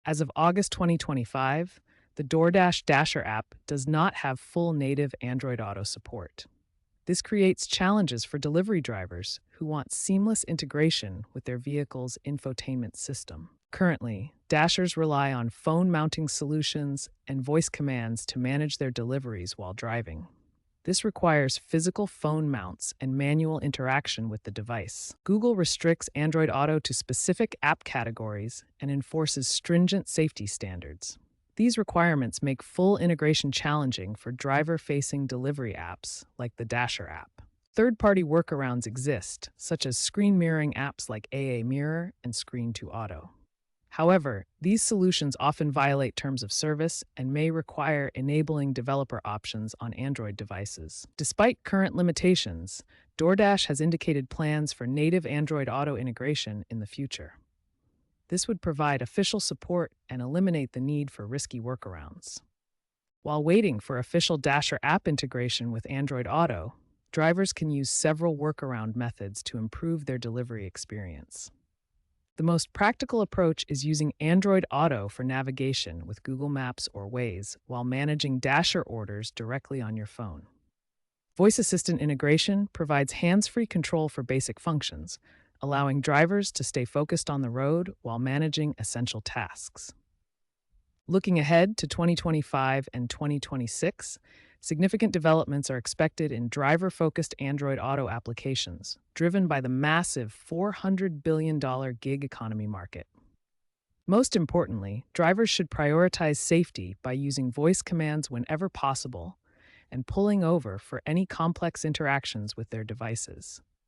As of August 2025, the DoorDash Dasher app does not have full native Android Auto support. This creates challenges for delivery drivers who want seamless integration with their vehicle's infotainment system. Currently, Dashers rely on phone mounting solutions and voice commands to manage their deliveries while driving. This requires physical phone mounts and manual interaction with the device. Google restricts Android Auto to specific app categories and enforces stringent safety standards. These requirements make full integration challenging for driver-facing delivery apps like the Dasher app. Third-party workarounds exist, such as screen mirroring apps like AA Mirror and Screen to Auto. However, these solutions often violate terms of service and may require enabling developer options on Android devices. Despite current limitations, DoorDash has indicated plans for native Android Auto integration in the future. This would provide official support and eliminate the need for risky workarounds. While waiting for official Dasher app integration with Android Auto, drivers can use several workaround methods to improve their delivery experience. The most practical approach is using Android Auto for navigation with Google Maps or Waze while managing Dasher orders directly on your phone. Voice Assistant integration provides hands-free control for basic functions, allowing drivers to stay focused on the road while managing essential tasks. Looking ahead to 2025 and 2026, significant developments are expected in driver-focused Android Auto applications, driven by the massive $400 billion gig economy market. Most importantly, drivers should prioritize safety by using voice commands whenever possible and pulling over for any complex interactions with their devices.